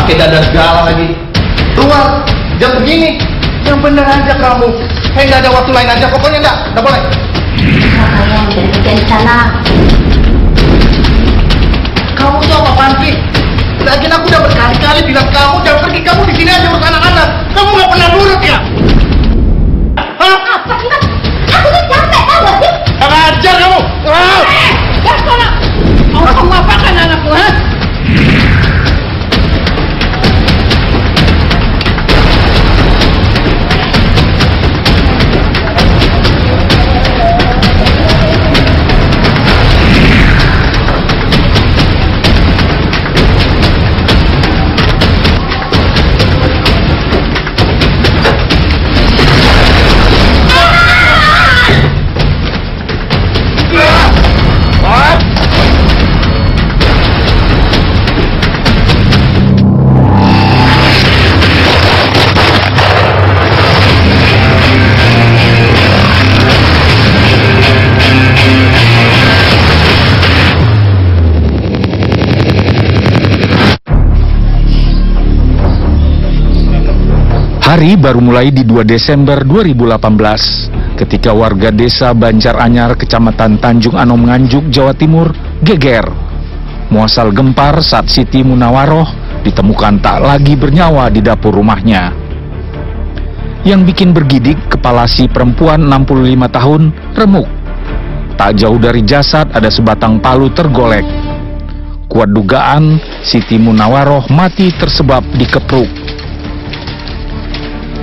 pakai dada segala lagi. Keluar, jangan begini. Yang bener aja kamu. Nggak ada waktu lain aja, pokoknya nggak boleh. Sayang, dari kerjaan di sana. Kamu tuh apa sih? Lagian aku udah berkali-kali bilang kamu jangan pergi, kamu di sini aja urus anak-anak. Kamu nggak pernah nurut ya? Hah? Apa sih, Mas? Aku tuh capek, tau gak sih? Kurang ajar kamu! Gak sana! Mau kamu apakan anakku, ha? Hari baru mulai di 2 Desember 2018 ketika warga desa Banjaranyar, Kecamatan Tanjung Anom, Nganjuk, Jawa Timur geger. Muasal gempar saat Siti Munawaroh ditemukan tak lagi bernyawa di dapur rumahnya. Yang bikin bergidik, kepala si perempuan 65 tahun remuk. Tak jauh dari jasad ada sebatang palu tergolek. Kuat dugaan Siti Munawaroh mati tersebab dikepruk.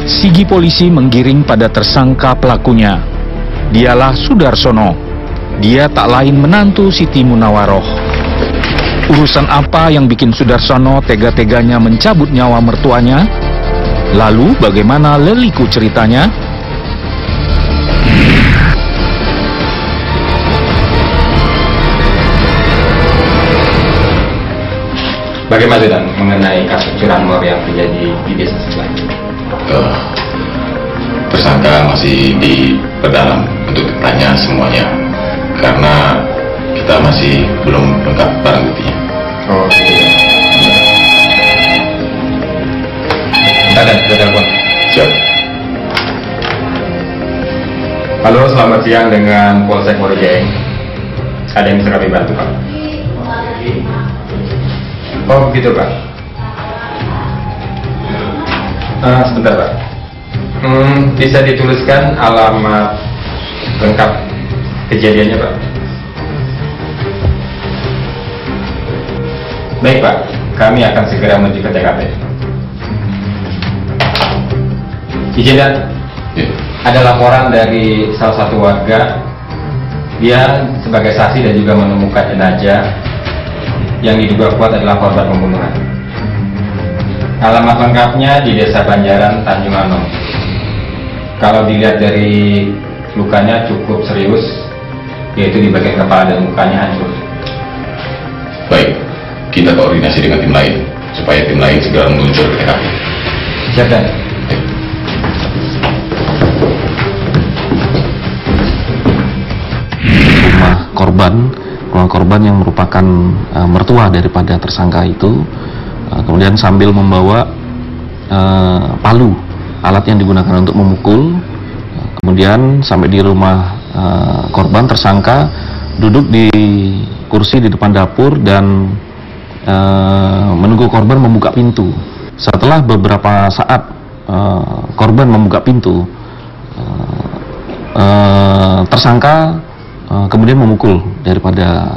Sigi polisi menggiring pada tersangka pelakunya. Dialah Sudarsono. Dia tak lain menantu Siti Munawaroh. Urusan apa yang bikin Sudarsono tega-teganya mencabut nyawa mertuanya? Lalu bagaimana leliku ceritanya? Bagaimana dan mengenai kasus curanmor yang terjadi di desa sebelah? Tersangka masih diperdalam untuk ditanya semuanya karena kita masih belum lengkap barang buktinya. Oh, ada telepon. Siap. Halo, selamat siang dengan Polsek Morojeng. Ada yang bisa kami bantu, Pak? Oh, begitu, Pak. Sebentar, Pak. Bisa dituliskan alamat lengkap kejadiannya, Pak? Baik, Pak. Kami akan segera menuju ke TKP. Izin, Dan. Ada laporan dari salah satu warga. Dia sebagai saksi dan juga menemukan jenazah yang diduga kuat adalah korban pembunuhan. Alamat lengkapnya di Desa Banjaran, Tanjung Anom. Kalau dilihat dari lukanya cukup serius, yaitu di bagian kepala dan mukanya hancur. Baik, kita koordinasi dengan tim lain supaya tim lain segera meluncur ke TKP. Siap, Dan. Rumah korban yang merupakan mertua daripada tersangka itu, kemudian sambil membawa palu, alat yang digunakan untuk memukul. Kemudian sampai di rumah korban, tersangka duduk di kursi di depan dapur dan menunggu korban membuka pintu. Setelah beberapa saat korban membuka pintu, tersangka kemudian memukul daripada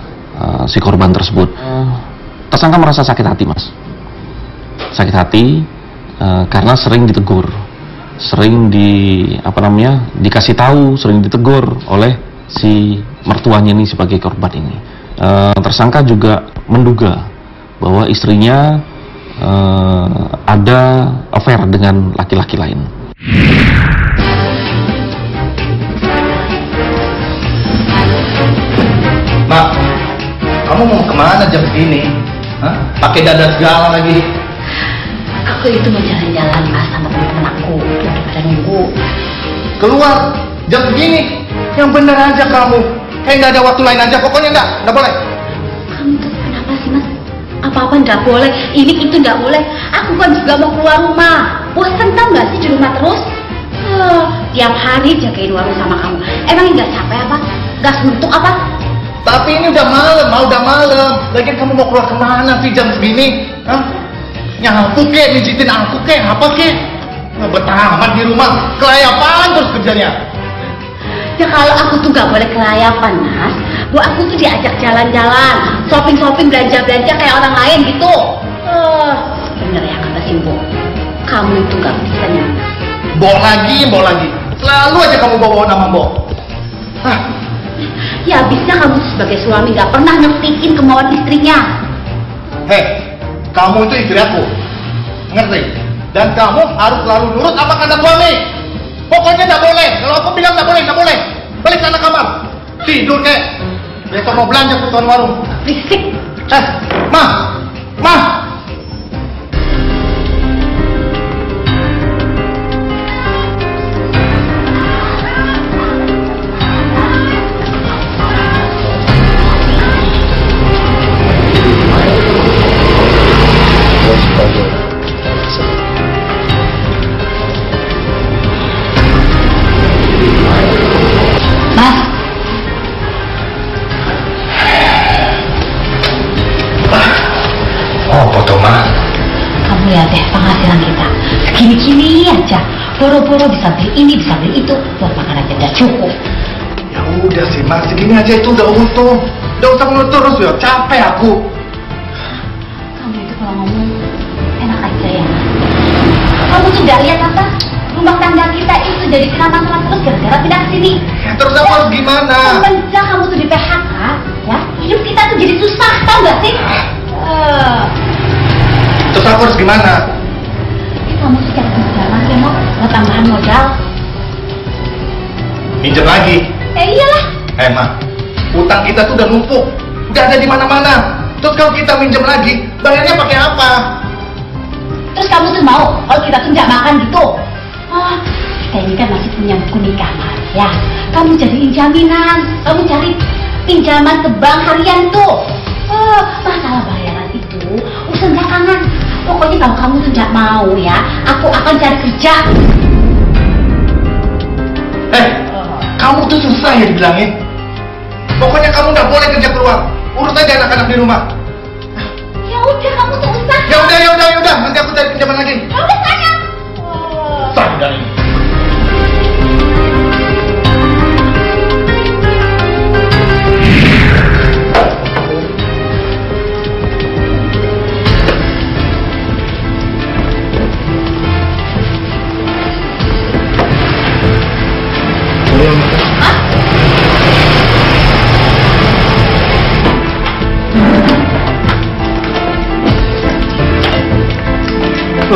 si korban tersebut. Tersangka merasa sakit hati, Mas. Sakit hati karena sering ditegur, sering dikasih tahu, sering ditegur oleh si mertuanya ini sebagai korban ini. Tersangka juga menduga bahwa istrinya ada affair dengan laki-laki lain. Mak, kamu mau kemana jam segini? Hah? Pakai dada segala lagi. Aku itu mau jalan-jalan, Mas, sama teman-teman aku. Tuh, pada nunggu. Keluar, jam segini. Yang bener aja kamu. Nggak ada waktu lain aja, pokoknya nggak boleh. Kamu tuh kenapa sih, Mas? Apa-apa nggak boleh, ini itu nggak boleh. Aku kan juga mau keluar rumah. Bosan tau nggak sih di rumah terus? Tiap hari jagain warung sama kamu. Emang nggak capek apa? Nggak suntuk apa? Tapi ini udah malam, udah malam. Lagian kamu mau keluar kemana sih jam segini? Hah? Nyapu kek, mijitin aku kek, apa kek? Nggak betah amat di rumah, kelayapan terus kerjanya. Ya kalau aku tuh nggak boleh kelayapan, Mas. Bu, aku tuh diajak jalan-jalan, shopping-shopping, belanja-belanja kayak orang lain gitu. Bener ya kata Simbo. Kamu itu nggak bisa nyampe. Bawa lagi. Selalu aja kamu bawa nama Mbok. Hah? Ya habisnya kamu sebagai suami nggak pernah ngertiin kemauan istrinya. Hei, kamu itu istri aku, ngerti? Dan kamu harus selalu nurut apa kata suami. Pokoknya nggak boleh. Kalau aku bilang nggak boleh. Balik sana kamar, tidur kek. Besok mau belanja ke tuan warung. Berisik. Ma. Kamu lihat deh penghasilan kita segini-gini aja, boro-boro bisa beli ini, bisa beli itu, buat makan aja udah cukup. Ya udah sih Mas, segini aja itu udah untung. Udah usah mulut terus ya, capek aku. Kamu itu kalau ngomong enak aja ya, Mas. Kamu tuh gak lihat apa? Rumah tangga kita itu jadi kena masalah terus gara-gara pindah ke sini. Ya terus aku harus gimana? Semenjak kamu tuh di PHK, ya hidup kita tuh jadi susah, tau gak sih? Terus aku harus gimana? Kamu tuh cari pinjaman ya, mau tambahan modal. Minjem lagi? Iyalah. Ma, utang kita tuh udah numpuk, udah ada di mana-mana. Terus kalau kita minjem lagi, bayarnya pakai apa? Terus kamu tuh mau kalau kita tuh nggak makan gitu? Kita ini kan masih punya buku nikah, Mas. Ya, kamu jadiin jaminan, kamu cari pinjaman ke bank harian tuh. Masalah bayaran itu urusan belakangan. Pokoknya kalau kamu tuh nggak mau ya, aku akan cari kerja. Kamu tuh susah ya dibilangin. Pokoknya kamu nggak boleh kerja keluar. Urus aja anak-anak di rumah. Ya udah, kamu tuh usaha. Ya udah. Nanti aku cari pinjaman lagi. Ya udah sana. Udah ini.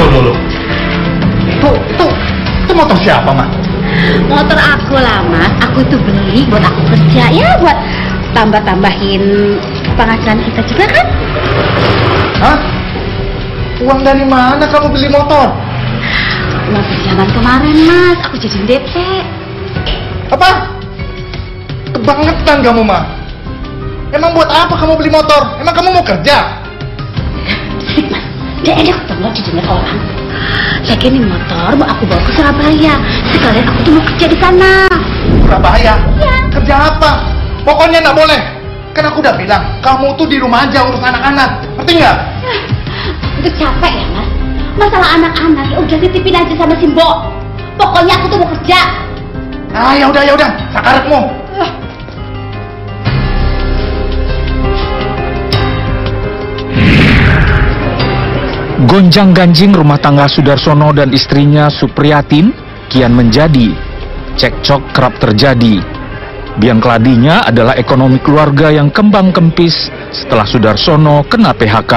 Loh. Itu motor siapa, Mas? Motor aku lah, Mas. Aku itu beli buat aku kerja, ya buat tambah-tambahin penghasilan kita juga kan? Hah? Uang dari mana kamu beli motor? Uang pinjaman kemarin, Mas. Aku jadi DP. Apa? Kebangetan kamu, mah. Emang buat apa kamu beli motor? Emang kamu mau kerja? Sip, Mas. Dia enak banget didengar orang. Lagi ini motor mau aku bawa ke Surabaya. Sekalian aku tuh mau kerja di sana. Surabaya? Iya. Kerja apa? Pokoknya nggak boleh. Kan aku udah bilang, kamu tuh di rumah aja urus anak-anak. Ngerti nggak? Udah capek ya, Mas. Masalah anak-anak ya udah titipin aja sama Simbo. Pokoknya aku tuh mau kerja. Ya udah. Sakarepmu. Gonjang-ganjing rumah tangga Sudarsono dan istrinya Supriyatin kian menjadi. Cekcok kerap terjadi. Biang keladinya adalah ekonomi keluarga yang kembang kempis setelah Sudarsono kena PHK.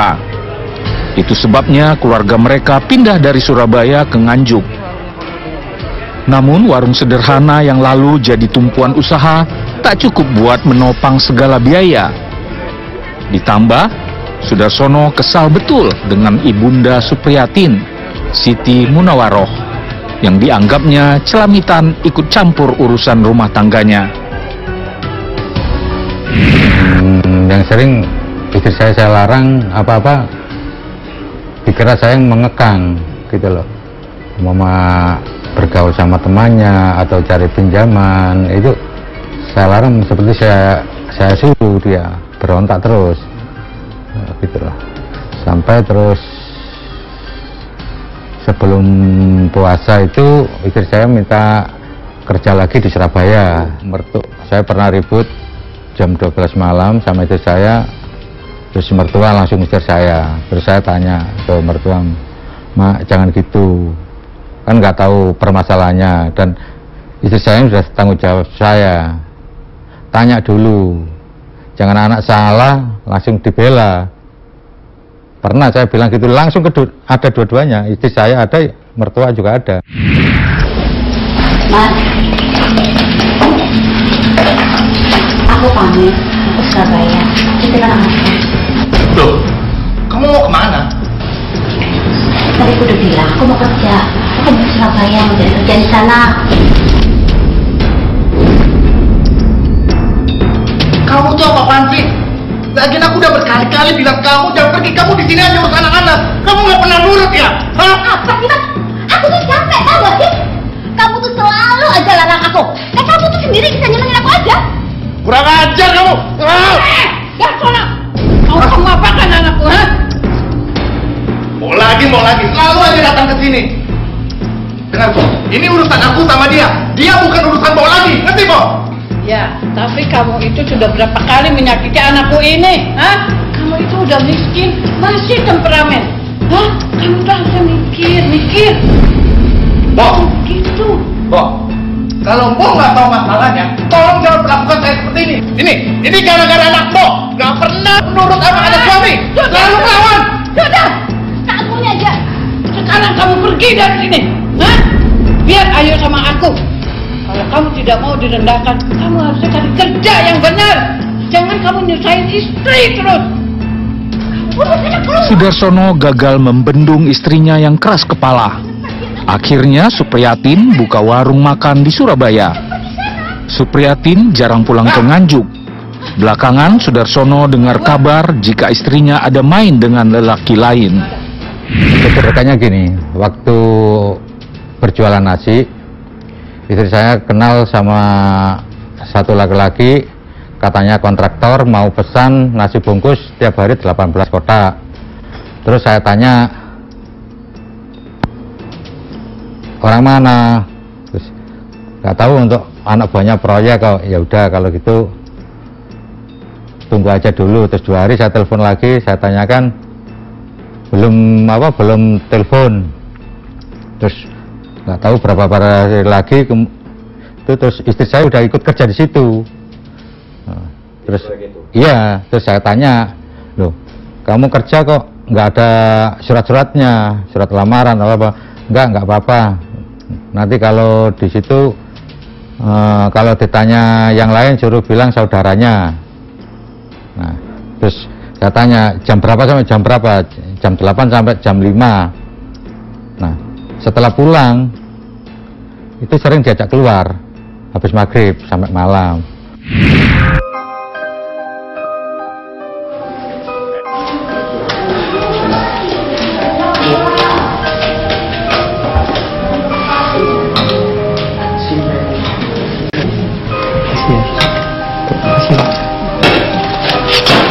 Itu sebabnya keluarga mereka pindah dari Surabaya ke Nganjuk. Namun warung sederhana yang lalu jadi tumpuan usaha tak cukup buat menopang segala biaya. Ditambah Sudarsono kesal betul dengan ibunda Supriyatin, Siti Munawaroh, yang dianggapnya celamitan ikut campur urusan rumah tangganya. Yang sering istri saya larang apa-apa, dikira saya yang mengekang gitu loh. Mama bergaul sama temannya atau cari pinjaman, itu saya larang, seperti saya suruh dia berontak terus gitu loh. Sampai terus sebelum puasa itu istri saya minta kerja lagi di Surabaya. Saya pernah ribut jam 12 malam sama istri saya, terus mertua langsung usir saya. Terus saya tanya ke mertua, "Mak, jangan gitu, kan nggak tahu permasalahannya, dan istri saya sudah tanggung jawab saya. Tanya dulu, jangan anak salah langsung dibela." Pernah saya bilang gitu, langsung ada dua-duanya, istri saya ada, mertua juga ada. Mas, aku pamit, aku Surabaya. Kita kan anak. Loh, kamu mau kemana? Tadi aku udah bilang, aku mau kerja. Aku mau ke Surabaya, mau cari kerja di sana. Kamu tuh apa-apaan sih? Lagian aku udah berkali-kali bilang kamu jangan pergi, kamu di sini aja urus anak-anak. Kamu nggak pernah nurut ya? Hah? Apa sih, Mas? Aku tuh capek, tau gak sih? Kamu tuh selalu aja larang aku. Kamu tuh sendiri bisa nyenengin aku aja. Kurang ajar kamu. Gak sono. Kamu apakan anakku, ha? Mau lagi, selalu aja datang ke sini. Dengar kok, ini urusan aku sama dia. Dia bukan urusan mau lagi, ngerti kok? Ya, tapi kamu itu sudah berapa kali menyakiti anakku ini, ha? Kamu itu udah miskin, masih temperamen. Hah? Kamu tuh harusnya mikir. Bok, Gitu. Bok, kalau Bok nggak tahu masalahnya, tolong jangan perlakukan saya seperti ini. Ini gara-gara anak Bok, nggak pernah menurut anak suami, selalu melawan. Sudah, kamu aja. Sekarang kamu pergi dari sini, hah? Biar ayo sama aku. Kalau kamu tidak mau direndahkan, kamu harusnya cari kerja yang benar. Jangan kamu nyusahin istri terus. Sudarsono gagal membendung istrinya yang keras kepala. Akhirnya Supriyatin buka warung makan di Surabaya. Supriyatin jarang pulang ke Nganjuk. Belakangan Sudarsono dengar kabar jika istrinya ada main dengan lelaki lain. Ceritanya gini, waktu berjualan nasi, istri saya kenal sama satu laki-laki, katanya kontraktor, mau pesan nasi bungkus tiap hari 18 kotak. Terus saya tanya, orang mana? Terus nggak tahu, untuk anak buahnya proyek kok. Ya udah kalau gitu tunggu aja dulu. Terus 2 hari saya telepon lagi, saya tanyakan, belum telepon. Terus nggak tahu berapa hari lagi itu, terus istri saya udah ikut kerja di situ. Nah, terus iya, terus saya tanya, loh kamu kerja kok nggak ada surat-suratnya, surat lamaran apa? Nggak apa-apa. Nanti kalau di situ kalau ditanya yang lain suruh bilang saudaranya. Nah, terus saya tanya jam berapa sampai jam berapa? Jam 8 sampai jam 5. Nah, setelah pulang itu sering diajak keluar habis maghrib sampai malam.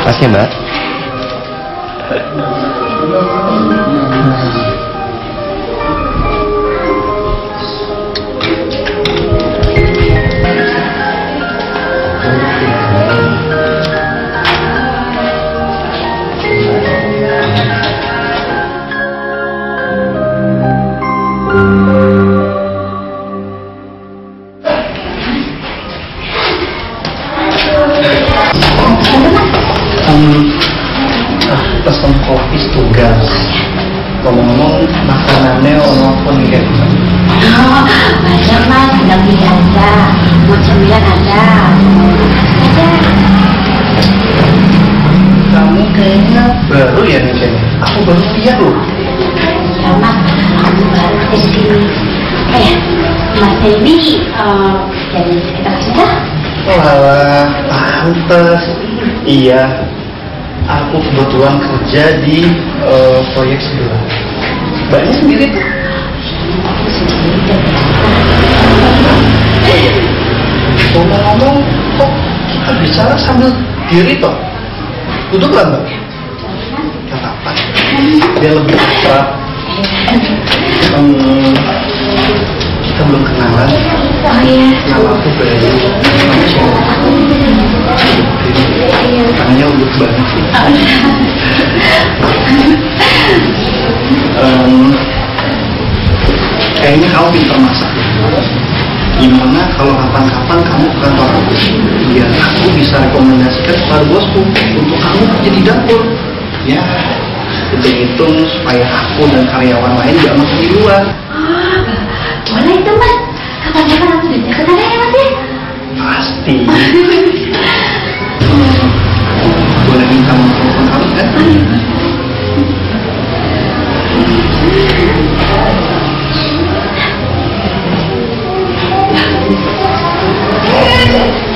Makasih Mbak. Pesen kopi setunggal. Ngomong-ngomong makanannya ono apa nih kan? Oh, banyak Mas, tinggal pilih aja. Mau cemilan ada. Ada. Kamu kayaknya baru ya nih Jen? Aku baru lihat loh. Ya Mas, aku baru di sini. Mas Dewi, jadi sekitar sini. Walah, pantes. Iya. Aku kebetulan kerja di proyek sebelah. Mbaknya sendiri tuh? Aku sendiri dan Oh iya. Ngomong-ngomong, kok kita bicara sambil diri toh? Duduklah Mbak. Gak apa-apa. Biar lebih akrab. Kita belum kenalan. Oh iya. Nama aku Bayu. Nama siapa? Tanya udah banget. Kayaknya kamu pintar masak. Gimana kalau kapan-kapan kamu ke kantor aku, biar aku bisa rekomendasikan kepada bosku untuk kamu kerja di dapur, ya. Hitung-hitung supaya aku dan karyawan lain gak masuk di luar. Boleh itu mas. Kapan-kapan aku bisa ke sana ya mas ya? Pasti. Boleh minta nomor telepon kamu kan?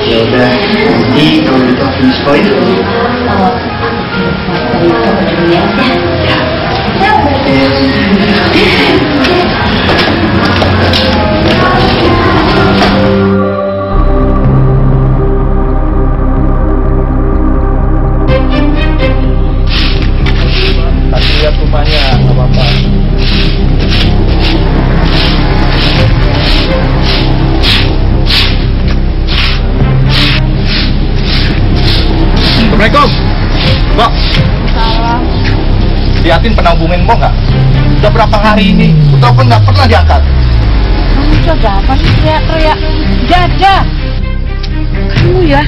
Ya udah, nanti kalau gitu aku miss-call ya. Kasih lihat rumahnya, nggak apa-apa. Assalamualaikum, Mbak. Salam. Liatin pernah hubungin Mbak nggak? Udah berapa hari ini? Telepon nggak pernah diangkat. Kamu sudah apa sih teriak-teriak? Dada. Kamu ya,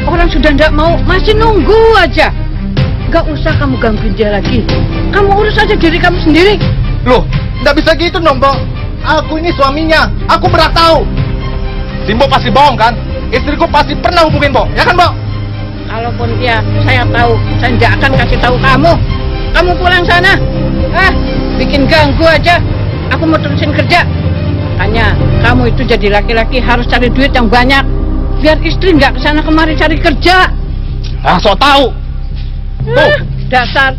orang sudah nggak mau, masih nunggu aja. Gak usah kamu gangguin dia lagi. Kamu urus aja diri kamu sendiri. Loh, nggak bisa gitu dong, Mbak. Aku ini suaminya. Aku berhak tahu. Si Mbak pasti bohong kan? Istriku pasti pernah hubungin Mbak, ya kan, Mbak? Kalaupun dia, saya tahu, saya nggak akan kasih tahu kamu. Kamu pulang sana. Bikin ganggu aja. Aku mau terusin kerja. Makanya kamu itu jadi laki-laki harus cari duit yang banyak. Biar istri nggak kesana kemari cari kerja. Ah, so tahu. Tuh, dasar.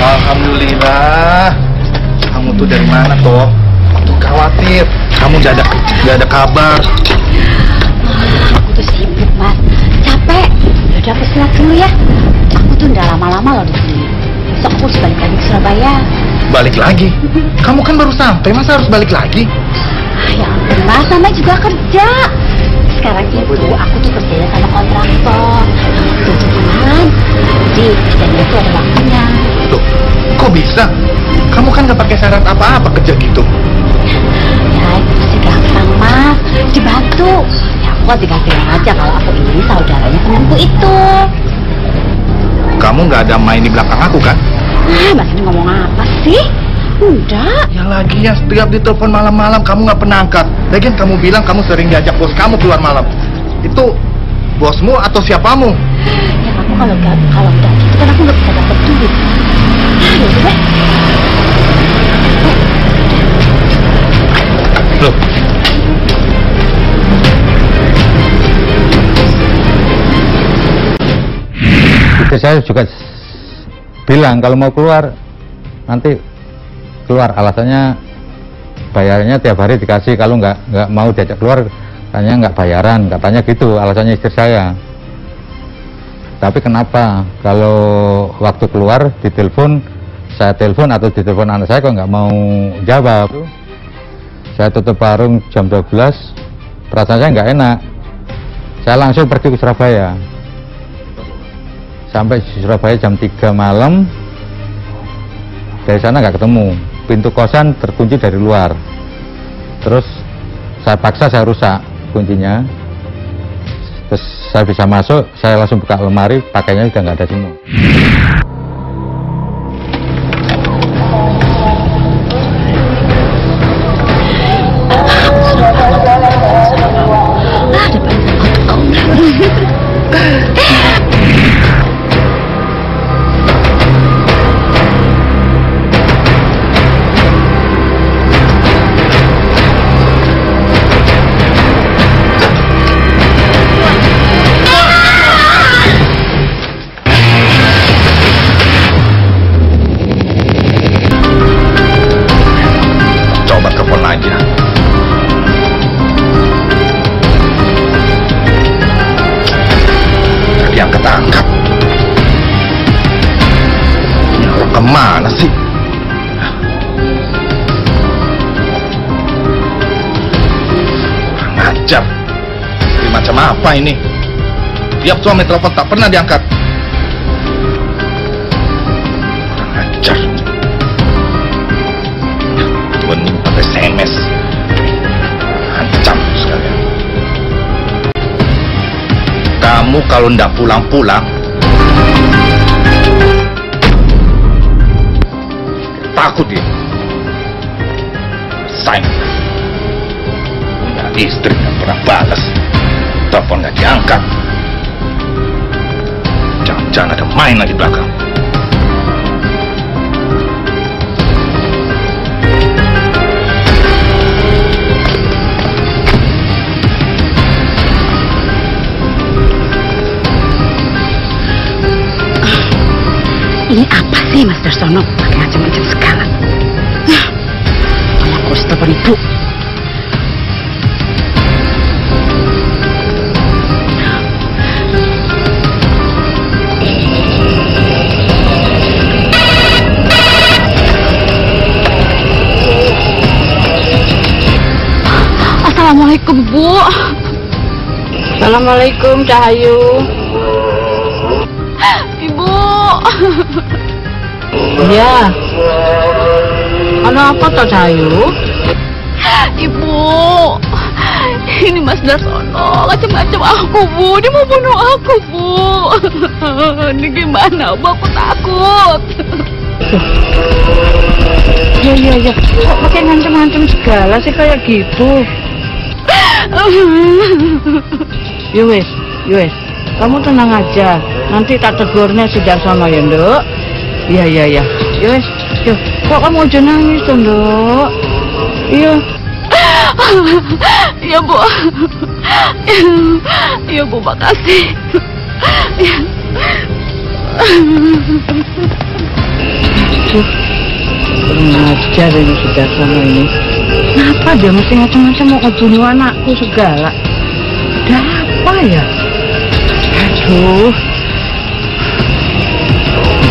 Alhamdulillah. Kamu tuh dari mana toh? Aku khawatir. Kamu gak ada kabar. Aku tuh sibuk mas, capek. Udah aku istirahat dulu ya. Aku tuh udah lama-lama loh di sini. Besok aku harus balik lagi ke Surabaya. Balik lagi? Kamu kan baru sampai, masa harus balik lagi? Ya ampun mas, namanya juga kerja. Sekarang itu aku tuh kerjanya sama kontraktor. Tujuan. Jadi kerjanya itu ada waktunya. Loh, kok bisa? Kamu kan gak pakai syarat apa-apa kerja gitu. Ya itu sih gampang mas, dibantu. Ya aku kan tinggal bilang aja kalau aku ini saudaranya temanku itu. Kamu gak ada main di belakang aku kan? Mas ini ngomong apa sih? Enggak. Ya lagian setiap ditelepon malam-malam kamu gak pernah angkat. Lagian kamu bilang kamu sering diajak bos kamu keluar malam. Itu bosmu atau siapamu? Ya aku kalau enggak gitu kan aku nggak bisa dapat duit. Ya udah deh. Loh, Istri saya juga bilang kalau mau keluar nanti keluar, alasannya bayarnya tiap hari dikasih, kalau nggak mau diajak keluar katanya nggak bayaran, katanya gitu alasannya istri saya. Tapi kenapa kalau waktu keluar ditelepon, saya telepon atau ditelepon anak saya kok nggak mau jawab. Saya tutup warung jam 12, perasaan saya nggak enak. Saya langsung pergi ke Surabaya. Sampai di Surabaya jam 3 malam. Dari sana nggak ketemu. Pintu kosan terkunci dari luar. Terus saya paksa, saya rusak kuncinya. Terus saya bisa masuk, saya langsung buka lemari, pakainya udah nggak ada semua. Ajar. Ini macam apa ini? Tiap suami telepon tak pernah diangkat. Ajar. Bening pakai SMS. Ancam sekalian. Kamu kalau ndak pulang-pulang, takut dia. Sayang. Punya istri nggak pernah balas. Telepon nggak diangkat. Jangan-jangan ada main lagi belakang. Ini apa sih Mas Darsono? Pakai macam-macam segala. Mana aku harus telepon ibu. Assalamualaikum Bu. Assalamualaikum Cahayu. Ibu. Iya. Ada apa toh Cahayu? Ibu. Ini Mas Darsono macam-macam aku Bu. Dia mau bunuh aku Bu. Ini gimana Bu? Aku takut. Iya. Kok pakai ngancam-ngancam segala sih kayak gitu? Yowes. Kamu tenang aja. Nanti tak tegurnya si Darsono ya, Nduk. Iya. Yowes. Yo, kok kamu aja nangis tuh, Nduk? Iya. Iya Bu. Iya Bu, makasih. Kurang ajar ini si Darsono ini. Kenapa dia mesti macam-macam mau ngebunuh anakku segala? Ada apa ya? Aduh.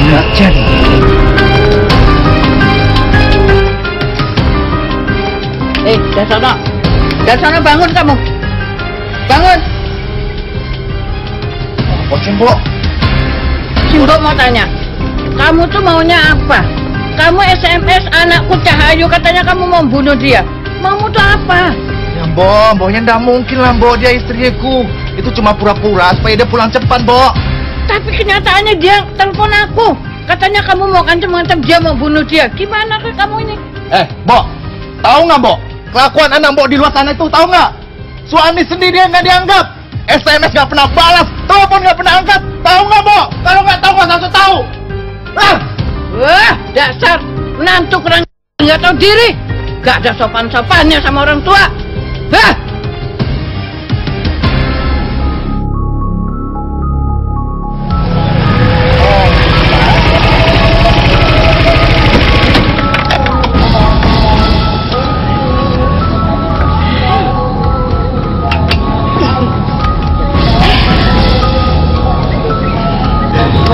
Ajar. Darsono bangun kamu. Bangun. Apa Cimbo? Cimbo mau tanya. Kamu tuh maunya apa? Kamu SMS anakku Cahayu katanya kamu mau bunuh dia. Maumu tuh apa? Ya Mboknya ndak mungkin lah Mbok, dia istriku. Itu cuma pura-pura supaya dia pulang cepat Mbok. Tapi kenyataannya dia telepon aku. Katanya kamu mau ngancam-ngancam dia mau bunuh dia. Gimana ke kamu ini? Mbok, tahu nggak Mbok? Kelakuan anak Mbok di luar sana itu tahu nggak? Suami sendiri yang nggak dianggap. SMS nggak pernah balas, telepon nggak pernah angkat. Tahu nggak Mbok? Kalau nggak tahu nggak usah tahu. Wah, dasar menantu kurang nggak tahu diri. Gak ada sopan-sopannya sama orang tua. Hah?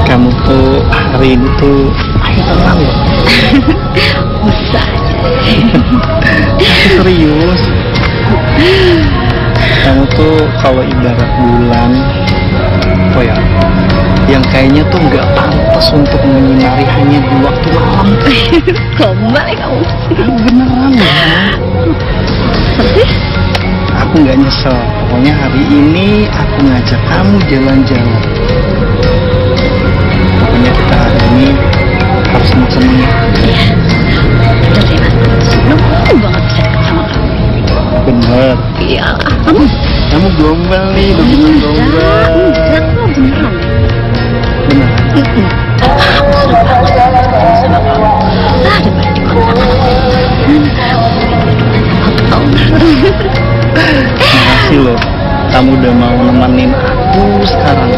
Kamu tuh hari ini tuh tenang loh. Usah. Aku serius. Kamu tuh kalau ibarat bulan, apa ya, yang kayaknya tuh nggak pantas untuk menyinari hanya di waktu malam. Gombal ya kamu. Beneran ya. Tapi aku nggak nyesel. Pokoknya hari ini aku ngajak kamu jalan-jalan. Pokoknya kita hari ini harus seneng-seneng ya. udah deh Mas, seneng banget bisa deket sama kamu. Bener. Iya, Kamu gombal nih, beneran gombal. Enggak kok, beneran. Bener. Aku seneng banget sama kamu. Daripada di kontrakan. Makasih loh, kamu udah mau nemenin aku sekarang.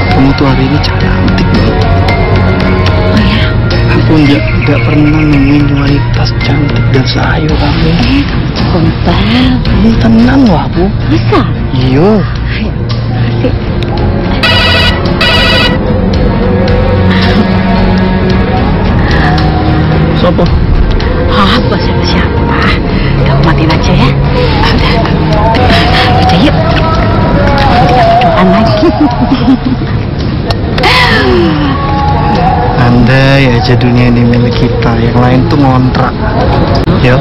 Kamu tuh hari ini cantik banget. Oh ya? Aku nggak pernah nemuin wanita cantik dan seayu kamu. Kamu tuh gombal. Kamu tenang loh aku. Masa? Iya. Ayo, makasih. Sopo? aja dunia ini milik kita, yang lain tuh ngontrak. Ya,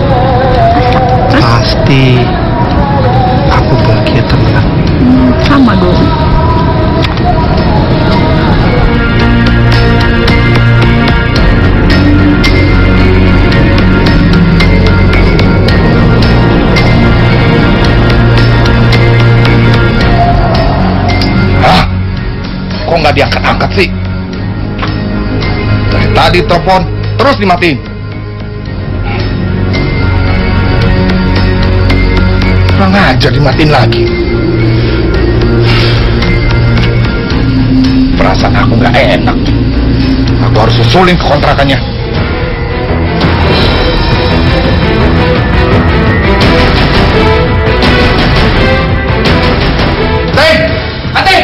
pasti aku bahagia tenang. Sama dong. Kok nggak diangkat-angkat sih? Dari tadi telepon terus dimatiin. Kurang aja dimatiin lagi. Perasaan aku nggak enak. Aku harus susulin ke kontrakannya. Teng! Ate!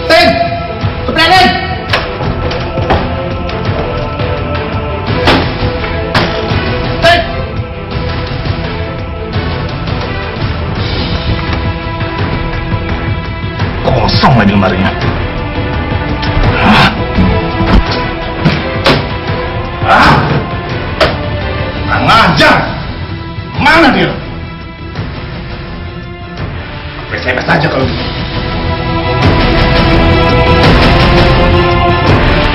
Teng! Keberanian! Teng! Kosong lagi lemarinya. Kurang ajar! Mana dia? SMS aja kalau gitu.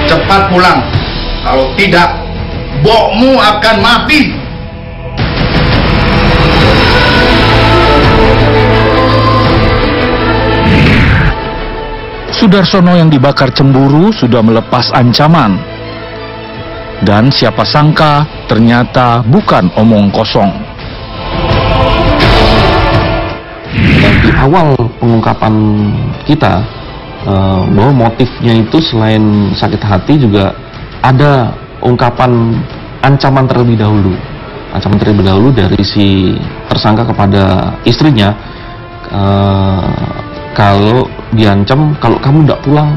Cepat pulang. Kalau tidak, bokmu akan mati. Sudarsono yang dibakar cemburu sudah melepas ancaman. Dan siapa sangka ternyata bukan omong kosong. Di awal pengungkapan kita bahwa motifnya itu selain sakit hati juga ada ungkapan ancaman terlebih dahulu. Ancaman terlebih dahulu dari si tersangka kepada istrinya, kalau diancam kalau kamu tidak pulang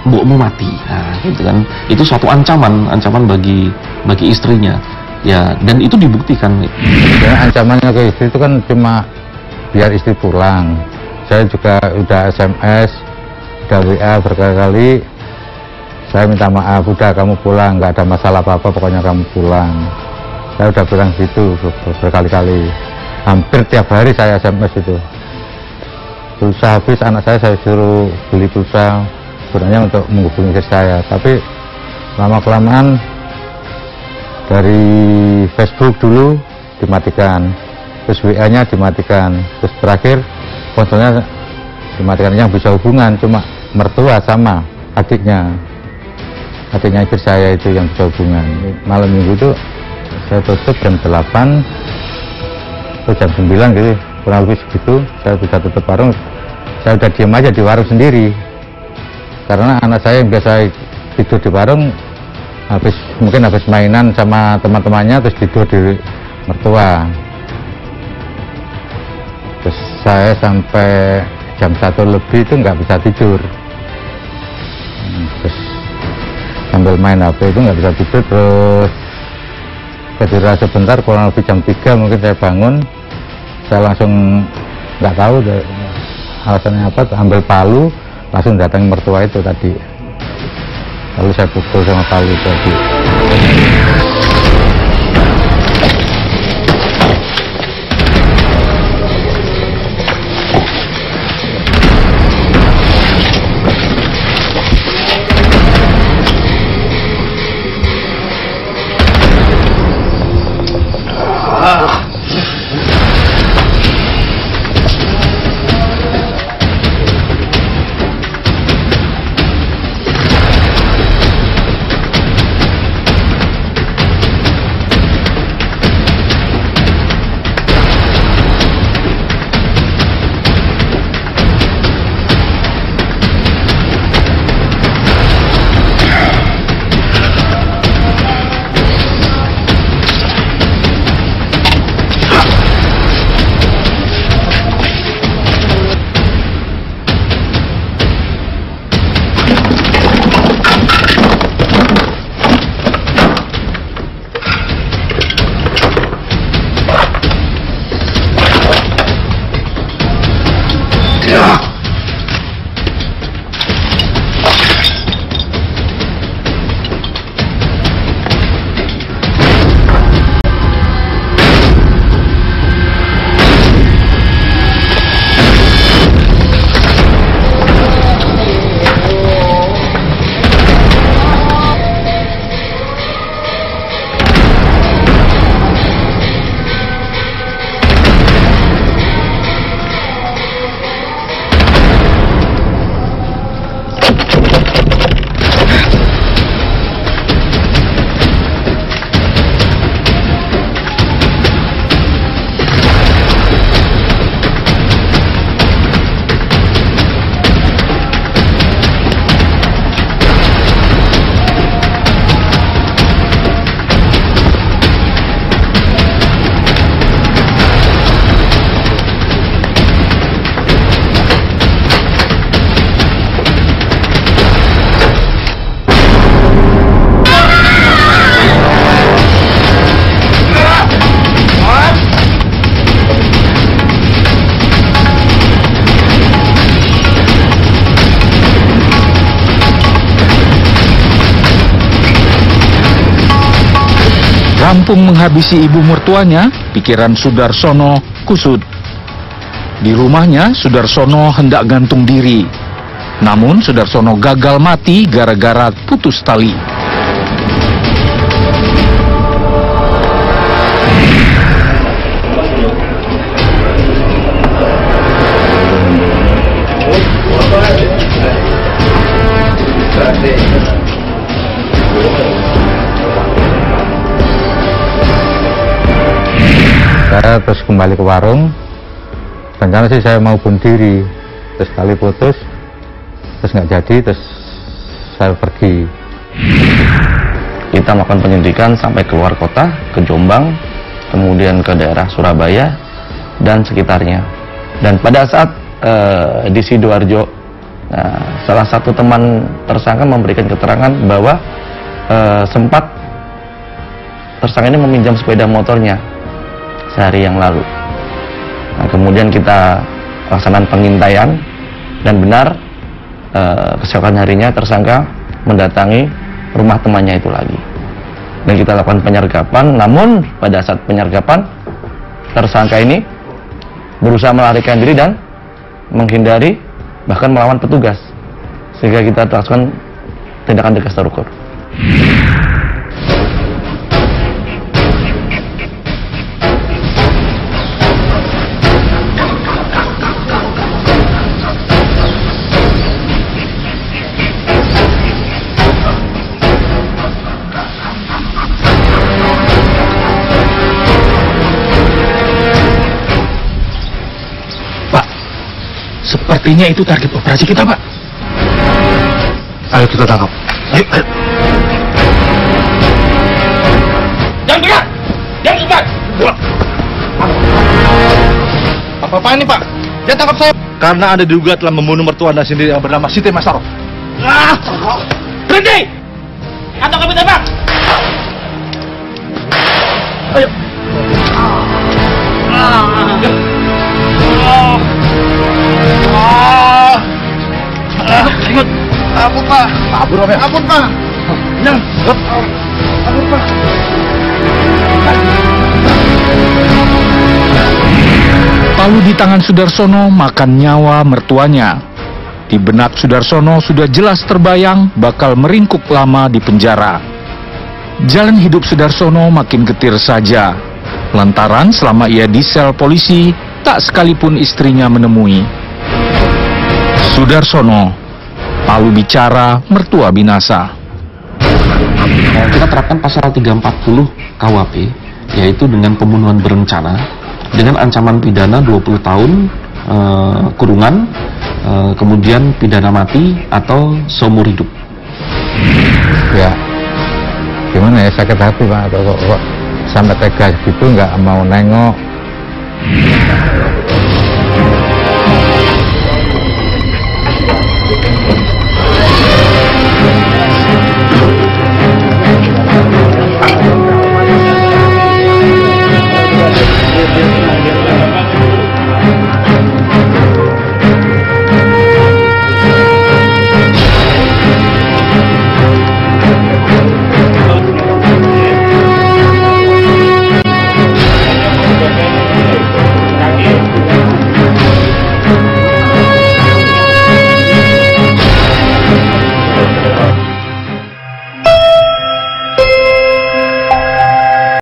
mbokmu mati. Nah, gitu kan. Itu suatu ancaman bagi istrinya. Ya, dan itu dibuktikan. Ya, ancamannya ke istri itu kan cuma biar istri pulang. Saya juga udah SMS, udah WA berkali-kali. Saya minta maaf, udah kamu pulang, nggak ada masalah apa-apa, pokoknya kamu pulang. Saya udah bilang gitu berkali-kali. Hampir tiap hari saya SMS itu. Pulsa habis, anak saya suruh beli pulsa sebenarnya untuk menghubungi istri saya. Tapi lama-kelamaan dari Facebook dulu dimatikan, terus WA-nya dimatikan, terus terakhir ponselnya dimatikan. Yang bisa hubungan cuma mertua sama adiknya istri saya itu yang bisa hubungan. Malam minggu itu saya tutup jam 8 atau jam 9 gitu, kurang lebih segitu. Saya bisa tutup warung, saya udah diam aja di warung sendiri karena anak saya yang biasa tidur di warung mungkin habis mainan sama teman-temannya terus tidur di mertua. Terus saya sampai jam 1 lebih itu nggak bisa tidur, terus sambil main HP itu nggak bisa tidur. Terus ketika sebentar kurang lebih jam 3 mungkin saya bangun, saya langsung nggak tahu alasannya apa, ambil palu langsung datangi mertua itu tadi, lalu saya pukul sama palu tadi. Rampung menghabisi ibu mertuanya, pikiran Sudarsono kusut. Di rumahnya, Sudarsono hendak gantung diri. Namun Sudarsono gagal mati gara-gara putus tali. Saya terus kembali ke warung. Rencana sih saya mau bunuh diri, terus kali putus, terus nggak jadi, terus saya pergi. Kita melakukan penyelidikan sampai keluar kota, ke Jombang, kemudian ke daerah Surabaya dan sekitarnya. Dan pada saat di Sidoarjo, salah satu teman tersangka memberikan keterangan bahwa sempat tersangka ini meminjam sepeda motornya sehari yang lalu. Nah, kemudian kita laksanakan pengintaian dan benar keesokan harinya tersangka mendatangi rumah temannya itu lagi. Dan kita lakukan penyergapan, namun pada saat penyergapan tersangka ini berusaha melarikan diri dan menghindari, bahkan melawan petugas, sehingga kita lakukan tindakan tegas terukur. Sepertinya itu target operasi kita, Pak. Ayo kita tangkap. Ayo. Jangan gerak! Jangan sebat! Apa-apa ini, Pak? Dia tangkap saya karena Anda diduga telah membunuh mertua Anda sendiri yang bernama Siti Masaro. Berhenti! Atau kami tembak! Ayo! Ampun, Pak. Ampun, Pak. Ampun, Pak. Ampun, Pak. Palu di tangan Sudarsono makan nyawa mertuanya. Di benak Sudarsono sudah jelas terbayang bakal meringkuk lama di penjara. Jalan hidup Sudarsono makin getir saja. Lantaran selama ia di sel polisi, tak sekalipun istrinya menemui. Sudarsono, Palu bicara, mertua binasa. Kita terapkan pasal 340 KUHP, yaitu dengan pembunuhan berencana dengan ancaman pidana 20 tahun kurungan, kemudian pidana mati atau seumur hidup. Ya, gimana ya, sakit hati Pak, kok sampai tegas gitu, nggak mau nengok.